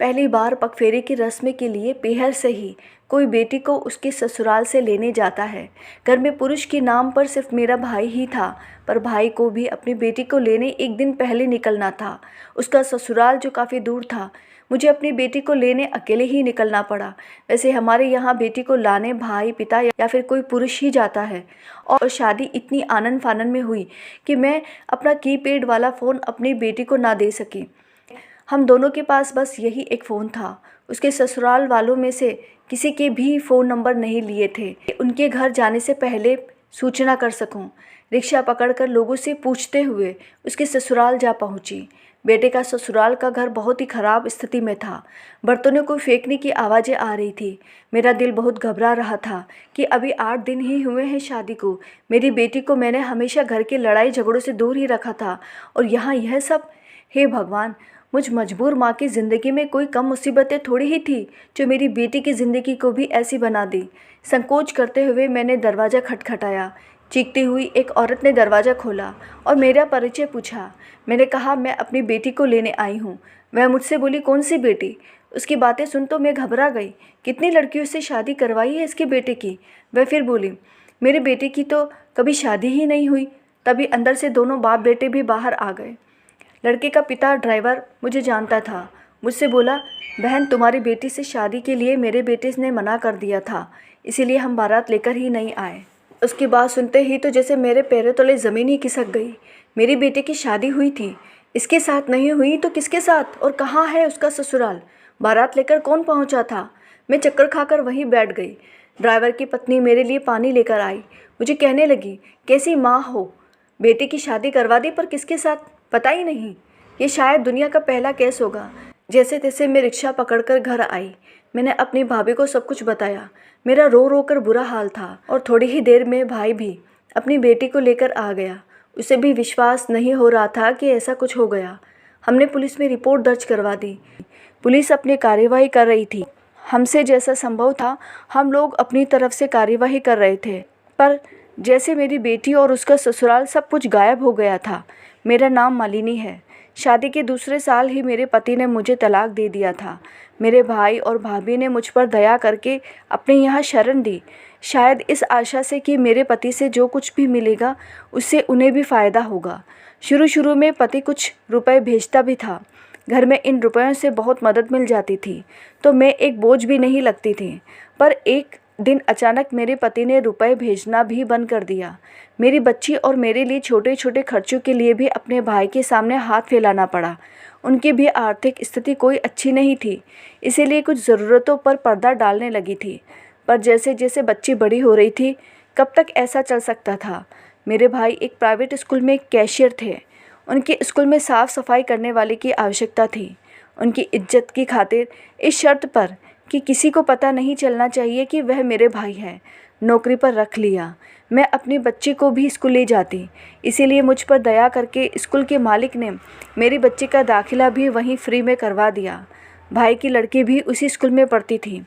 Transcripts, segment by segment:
पहली बार पगफेरे की रस्म के लिए पीहर से ही कोई बेटी को उसके ससुराल से लेने जाता है। घर में पुरुष के नाम पर सिर्फ मेरा भाई ही था, पर भाई को भी अपनी बेटी को लेने एक दिन पहले निकलना था। उसका ससुराल जो काफ़ी दूर था, मुझे अपनी बेटी को लेने अकेले ही निकलना पड़ा। वैसे हमारे यहाँ बेटी को लाने भाई, पिता या फिर कोई पुरुष ही जाता है। और शादी इतनी आनन फानन में हुई कि मैं अपना कीपैड वाला फ़ोन अपनी बेटी को ना दे सकी। हम दोनों के पास बस यही एक फ़ोन था। उसके ससुराल वालों में से किसी के भी फ़ोन नंबर नहीं लिए थे, उनके घर जाने से पहले सूचना कर सकूं। रिक्शा पकड़कर लोगों से पूछते हुए उसके ससुराल जा पहुंची। बेटे का ससुराल का घर बहुत ही ख़राब स्थिति में था। बर्तनों को फेंकने की आवाज़ें आ रही थी। मेरा दिल बहुत घबरा रहा था कि अभी 8 दिन ही हुए हैं शादी को। मेरी बेटी को मैंने हमेशा घर के लड़ाई झगड़ों से दूर ही रखा था, और यहाँ यह सब। हे भगवान, मुझ मजबूर माँ की ज़िंदगी में कोई कम मुसीबतें थोड़ी ही थी जो मेरी बेटी की ज़िंदगी को भी ऐसी बना दी। संकोच करते हुए मैंने दरवाज़ा खटखटाया। चीखती हुई एक औरत ने दरवाज़ा खोला और मेरा परिचय पूछा। मैंने कहा, मैं अपनी बेटी को लेने आई हूँ। वह मुझसे बोली, कौन सी बेटी? उसकी बातें सुन तो मैं घबरा गई। कितनी लड़कियों से शादी करवाई है इसके बेटे की? वह फिर बोली, मेरे बेटे की तो कभी शादी ही नहीं हुई। तभी अंदर से दोनों बाप बेटे भी बाहर आ गए। लड़के का पिता ड्राइवर मुझे जानता था। मुझसे बोला, बहन, तुम्हारी बेटी से शादी के लिए मेरे बेटे ने मना कर दिया था, इसीलिए हम बारात लेकर ही नहीं आए। उसकी बात सुनते ही तो जैसे मेरे पैरों तले ज़मीन ही खिसक गई। मेरी बेटे की शादी हुई थी, इसके साथ नहीं हुई तो किसके साथ? और कहाँ है उसका ससुराल? बारात लेकर कौन पहुँचा था? मैं चक्कर खाकर वहीं बैठ गई। ड्राइवर की पत्नी मेरे लिए पानी लेकर आई। मुझे कहने लगी, कैसी माँ हो, बेटे की शादी करवा दी, पर किसके साथ पता ही नहीं। ये शायद दुनिया का पहला केस होगा। जैसे तैसे मैं रिक्शा पकड़कर घर आई। मैंने अपनी भाभी को सब कुछ बताया। मेरा रो रो कर बुरा हाल था, और थोड़ी ही देर में भाई भी अपनी बेटी को लेकर आ गया। उसे भी विश्वास नहीं हो रहा था कि ऐसा कुछ हो गया। हमने पुलिस में रिपोर्ट दर्ज करवा दी। पुलिस अपनी कार्यवाही कर रही थी। हमसे जैसा संभव था हम लोग अपनी तरफ से कार्यवाही कर रहे थे, पर जैसे मेरी बेटी और उसका ससुराल सब कुछ गायब हो गया था। मेरा नाम मालिनी है। शादी के दूसरे साल ही मेरे पति ने मुझे तलाक दे दिया था। मेरे भाई और भाभी ने मुझ पर दया करके अपने यहाँ शरण दी, शायद इस आशा से कि मेरे पति से जो कुछ भी मिलेगा उससे उन्हें भी फ़ायदा होगा। शुरू शुरू में पति कुछ रुपए भेजता भी था। घर में इन रुपयों से बहुत मदद मिल जाती थी, तो मैं एक बोझ भी नहीं लगती थी। पर एक दिन अचानक मेरे पति ने रुपए भेजना भी बंद कर दिया। मेरी बच्ची और मेरे लिए छोटे छोटे खर्चों के लिए भी अपने भाई के सामने हाथ फैलाना पड़ा। उनकी भी आर्थिक स्थिति कोई अच्छी नहीं थी, इसीलिए कुछ ज़रूरतों पर पर्दा डालने लगी थी। पर जैसे जैसे बच्ची बड़ी हो रही थी, कब तक ऐसा चल सकता था। मेरे भाई एक प्राइवेट स्कूल में कैशियर थे। उनके स्कूल में साफ़ सफाई करने वाले की आवश्यकता थी। उनकी इज्जत की खातिर, इस शर्त पर कि किसी को पता नहीं चलना चाहिए कि वह मेरे भाई हैं, नौकरी पर रख लिया। मैं अपनी बच्ची को भी स्कूल ले जाती, इसीलिए मुझ पर दया करके स्कूल के मालिक ने मेरी बच्ची का दाखिला भी वहीं फ्री में करवा दिया। भाई की लड़की भी उसी स्कूल में पढ़ती थी।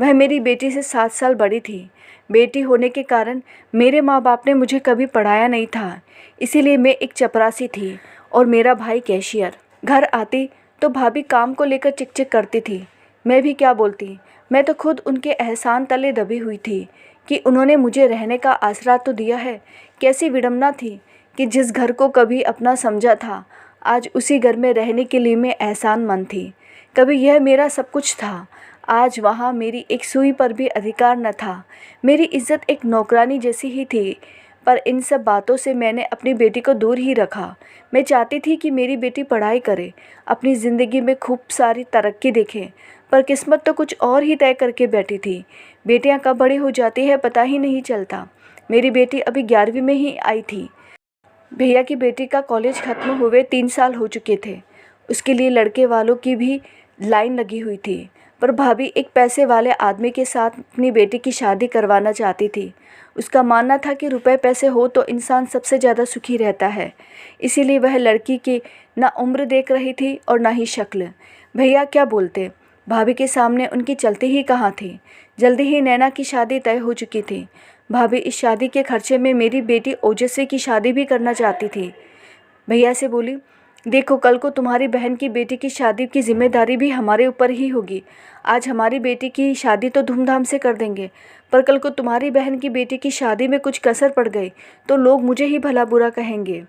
वह मेरी बेटी से 7 साल बड़ी थी। बेटी होने के कारण मेरे माँ बाप ने मुझे कभी पढ़ाया नहीं था, इसीलिए मैं एक चपरासी थी और मेरा भाई कैशियर। घर आती तो भाभी काम को लेकर चिकचिक करती थी। मैं भी क्या बोलती, मैं तो खुद उनके एहसान तले दबी हुई थी कि उन्होंने मुझे रहने का आसरा तो दिया है। कैसी विडंबना थी कि जिस घर को कभी अपना समझा था, आज उसी घर में रहने के लिए मैं एहसानमंद थी। कभी यह मेरा सब कुछ था, आज वहाँ मेरी एक सुई पर भी अधिकार न था। मेरी इज्जत एक नौकरानी जैसी ही थी। पर इन सब बातों से मैंने अपनी बेटी को दूर ही रखा। मैं चाहती थी कि मेरी बेटी पढ़ाई करे, अपनी ज़िंदगी में खूब सारी तरक्की देखे, पर किस्मत तो कुछ और ही तय करके बैठी थी। बेटियां कब बड़ी हो जाती है पता ही नहीं चलता। मेरी बेटी अभी 11वीं में ही आई थी। भैया की बेटी का कॉलेज ख़त्म हुए 3 साल हो चुके थे। उसके लिए लड़के वालों की भी लाइन लगी हुई थी, पर भाभी एक पैसे वाले आदमी के साथ अपनी बेटी की शादी करवाना चाहती थी। उसका मानना था कि रुपए पैसे हो तो इंसान सबसे ज़्यादा सुखी रहता है, इसीलिए वह लड़की की ना उम्र देख रही थी और ना ही शक्ल। भैया क्या बोलते, भाभी के सामने उनकी चलती ही कहाँ थी। जल्दी ही नैना की शादी तय हो चुकी थी। भाभी इस शादी के खर्चे में मेरी बेटी ओजस्वी की शादी भी करना चाहती थी। भैया से बोली, देखो, कल को तुम्हारी बहन की बेटी की शादी की जिम्मेदारी भी हमारे ऊपर ही होगी। आज हमारी बेटी की शादी तो धूमधाम से कर देंगे, पर कल को तुम्हारी बहन की बेटी की शादी में कुछ कसर पड़ गई तो लोग मुझे ही भला बुरा कहेंगे।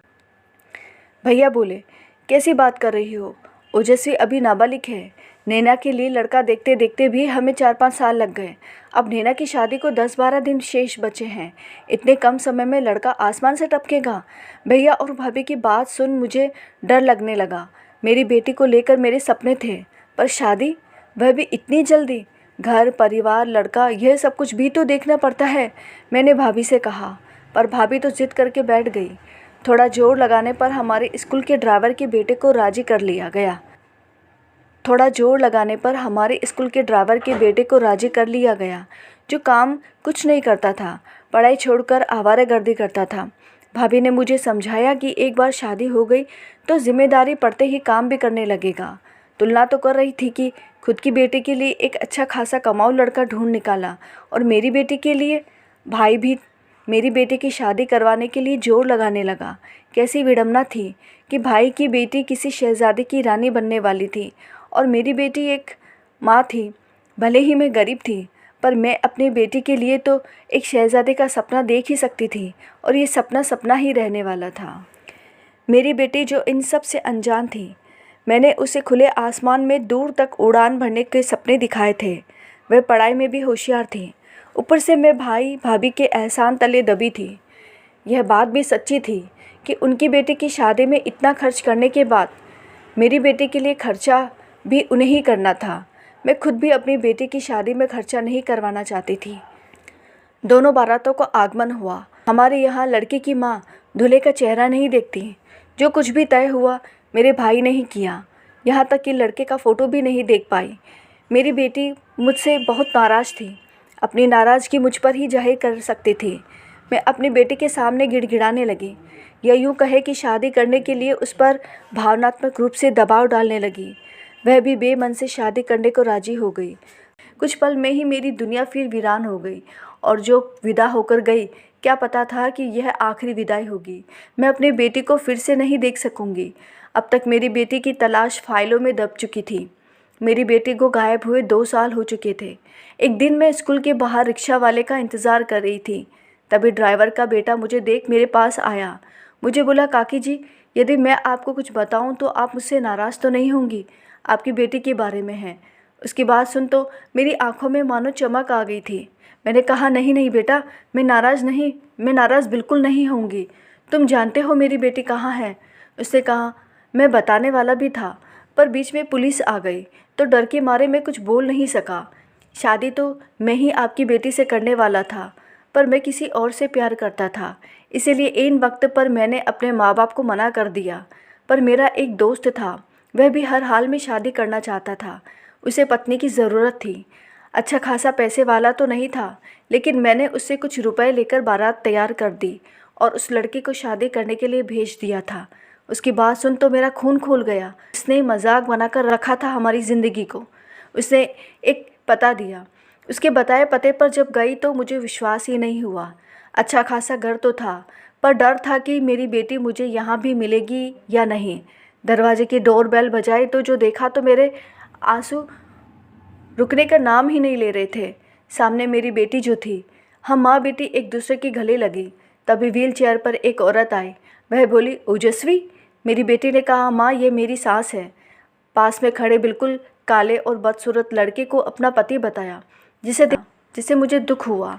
भैया बोले, कैसी बात कर रही हो? ओजस्वी अभी नाबालिग है। नैना के लिए लड़का देखते देखते भी हमें 4-5 साल लग गए। अब नैना की शादी को 10-12 दिन शेष बचे हैं। इतने कम समय में लड़का आसमान से टपकेगा? भैया और भाभी की बात सुन मुझे डर लगने लगा। मेरी बेटी को लेकर मेरे सपने थे, पर शादी, वह भी इतनी जल्दी? घर परिवार लड़का, यह सब कुछ भी तो देखना पड़ता है, मैंने भाभी से कहा। पर भाभी तो जिद करके बैठ गई। थोड़ा जोर लगाने पर हमारे स्कूल के ड्राइवर के बेटे को राजी कर लिया गया। जो काम कुछ नहीं करता था, पढ़ाई छोड़कर आवारागर्दी करता था। भाभी ने मुझे समझाया कि एक बार शादी हो गई तो जिम्मेदारी पड़ते ही काम भी करने लगेगा। तुलना तो कर रही थी कि खुद की बेटी के लिए एक अच्छा खासा कमाऊ लड़का ढूंढ निकाला और मेरी बेटी के लिए भाई भी मेरी बेटी की शादी करवाने के लिए जोर लगाने लगा। कैसी विडंबना थी कि भाई की बेटी किसी शहजादी की रानी बनने वाली थी और मेरी बेटी एक माँ थी। भले ही मैं गरीब थी, पर मैं अपनी बेटी के लिए तो एक शहजादे का सपना देख ही सकती थी और ये सपना सपना ही रहने वाला था। मेरी बेटी जो इन सब से अनजान थी, मैंने उसे खुले आसमान में दूर तक उड़ान भरने के सपने दिखाए थे। वह पढ़ाई में भी होशियार थी। ऊपर से मैं भाई भाभी के एहसान तले दबी थी। यह बात भी सच्ची थी कि उनकी बेटी की शादी में इतना खर्च करने के बाद मेरी बेटी के लिए खर्चा भी उन्हें ही करना था। मैं खुद भी अपनी बेटी की शादी में खर्चा नहीं करवाना चाहती थी। दोनों बारातों का आगमन हुआ। हमारे यहाँ लड़के की माँ दूल्हे का चेहरा नहीं देखती। जो कुछ भी तय हुआ मेरे भाई ने ही किया, यहाँ तक कि लड़के का फ़ोटो भी नहीं देख पाई। मेरी बेटी मुझसे बहुत नाराज़ थी। अपनी नाराज़गी मुझ पर ही जाहिर कर सकती थी। मैं अपनी बेटी के सामने गिड़गिड़ाने लगी, या यूँ कहे कि शादी करने के लिए उस पर भावनात्मक रूप से दबाव डालने लगी। वह भी बेमन से शादी करने को राजी हो गई। कुछ पल में ही मेरी दुनिया फिर वीरान हो गई और जो विदा होकर गई, क्या पता था कि यह आखिरी विदाई होगी। मैं अपनी बेटी को फिर से नहीं देख सकूंगी। अब तक मेरी बेटी की तलाश फाइलों में दब चुकी थी। मेरी बेटी को गायब हुए 2 साल हो चुके थे। एक दिन मैं स्कूल के बाहर रिक्शा वाले का इंतज़ार कर रही थी। तभी ड्राइवर का बेटा मुझे देख मेरे पास आया। मुझे बोला, काकी जी, यदि मैं आपको कुछ बताऊं तो आप मुझसे नाराज़ तो नहीं होंगी? आपकी बेटी के बारे में है। उसकी बात सुन तो मेरी आंखों में मानो चमक आ गई थी। मैंने कहा, नहीं नहीं बेटा, मैं नाराज़ बिल्कुल नहीं होंगी। तुम जानते हो मेरी बेटी कहाँ है? उसने कहा। मैं बताने वाला भी था, पर बीच में पुलिस आ गई तो डर के मारे मैं कुछ बोल नहीं सका। शादी तो मैं ही आपकी बेटी से करने वाला था, पर मैं किसी और से प्यार करता था, इसीलिए इन वक्त पर मैंने अपने माँ बाप को मना कर दिया। पर मेरा एक दोस्त था, वह भी हर हाल में शादी करना चाहता था। उसे पत्नी की ज़रूरत थी। अच्छा खासा पैसे वाला तो नहीं था, लेकिन मैंने उससे कुछ रुपए लेकर बारात तैयार कर दी और उस लड़के को शादी करने के लिए भेज दिया था। उसकी बात सुन तो मेरा खून खोल गया। उसने मजाक बनाकर रखा था हमारी ज़िंदगी को। उसने एक पता दिया। उसके बताए पते पर जब गई तो मुझे विश्वास ही नहीं हुआ। अच्छा खासा घर तो था, पर डर था कि मेरी बेटी मुझे यहाँ भी मिलेगी या नहीं। दरवाजे की डोरबेल बजाई तो जो देखा तो मेरे आंसू रुकने का नाम ही नहीं ले रहे थे। सामने मेरी बेटी जो थी, हम माँ बेटी एक दूसरे के गले लगी। तभी व्हील चेयर पर एक औरत आई। वह बोली, ओजस्वी। मेरी बेटी ने कहा, माँ, ये मेरी सास है। पास में खड़े बिल्कुल काले और बदसूरत लड़के को अपना पति बताया, जिसे मुझे दुख हुआ।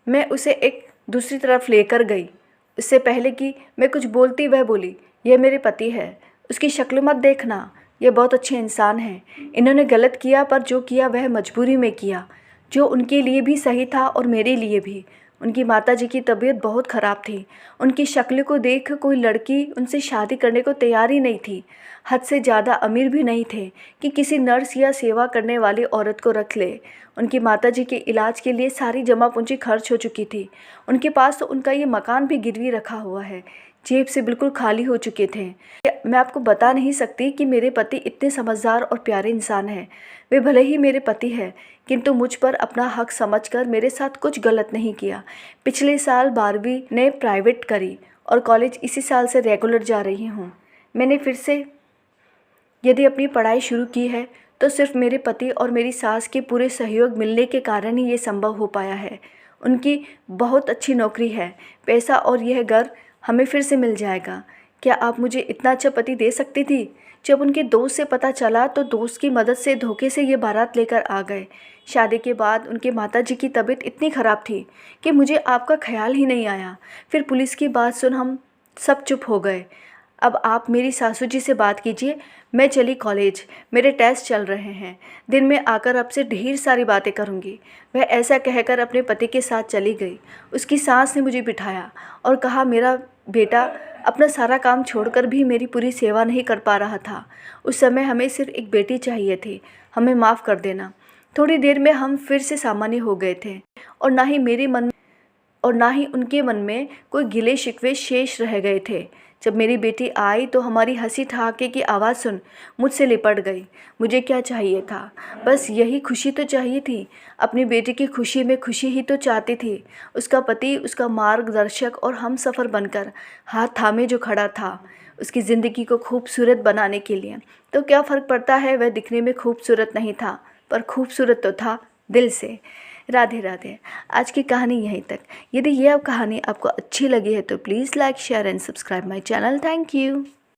मैं उसे एक दूसरी तरफ लेकर गई। उससे पहले कि मैं कुछ बोलती वह बोली, यह मेरे पति है, उसकी शक्ल मत देखना, यह बहुत अच्छे इंसान हैं। इन्होंने गलत किया, पर जो किया वह मजबूरी में किया, जो उनके लिए भी सही था और मेरे लिए भी। उनकी माताजी की तबीयत बहुत ख़राब थी। उनकी शक्ल को देख कोई लड़की उनसे शादी करने को तैयार ही नहीं थी। हद से ज़्यादा अमीर भी नहीं थे कि किसी नर्स या सेवा करने वाली औरत को रख ले। उनकी माताजी के इलाज के लिए सारी जमा पूंजी खर्च हो चुकी थी। उनके पास तो उनका ये मकान भी गिरवी रखा हुआ है। जेब से बिल्कुल खाली हो चुके थे। मैं आपको बता नहीं सकती कि मेरे पति इतने समझदार और प्यारे इंसान हैं। वे भले ही मेरे पति हैं, किंतु मुझ पर अपना हक समझकर मेरे साथ कुछ गलत नहीं किया। पिछले साल 12वीं ने प्राइवेट करी और कॉलेज इसी साल से रेगुलर जा रही हूँ। मैंने फिर से यदि अपनी पढ़ाई शुरू की है तो सिर्फ मेरे पति और मेरी सास के पूरे सहयोग मिलने के कारण ही ये संभव हो पाया है। उनकी बहुत अच्छी नौकरी है, पैसा और यह घर हमें फिर से मिल जाएगा। क्या आप मुझे इतना अच्छा पति दे सकती थी? जब उनके दोस्त से पता चला तो दोस्त की मदद से धोखे से ये बारात लेकर आ गए। शादी के बाद उनके माताजी की तबीयत इतनी ख़राब थी कि मुझे आपका ख्याल ही नहीं आया। फिर पुलिस की बात सुन हम सब चुप हो गए। अब आप मेरी सासू जी से बात कीजिए। मैं चली कॉलेज, मेरे टेस्ट चल रहे हैं। दिन में आकर आपसे ढेर सारी बातें करूँगी। वह ऐसा कहकर अपने पति के साथ चली गई। उसकी सास ने मुझे बिठाया और कहा, मेरा बेटा अपना सारा काम छोड़कर भी मेरी पूरी सेवा नहीं कर पा रहा था। उस समय हमें सिर्फ एक बेटी चाहिए थी, हमें माफ़ कर देना। थोड़ी देर में हम फिर से सामान्य हो गए थे और ना ही उनके मन में कोई गिले शिकवे शेष रह गए थे। जब मेरी बेटी आई तो हमारी हंसी ठहाके की आवाज़ सुन मुझसे लिपट गई। मुझे क्या चाहिए था? बस यही खुशी तो चाहिए थी। अपनी बेटी की खुशी में खुशी ही तो चाहती थी। उसका पति उसका मार्गदर्शक और हमसफ़र बनकर हाथ थामे जो खड़ा था उसकी ज़िंदगी को खूबसूरत बनाने के लिए। तो क्या फ़र्क पड़ता है, वह दिखने में खूबसूरत नहीं था पर खूबसूरत तो था दिल से। राधे राधे। आज की कहानी यहीं तक। यदि यह कहानी आपको अच्छी लगी है तो please like, share and subscribe my channel. Thank you.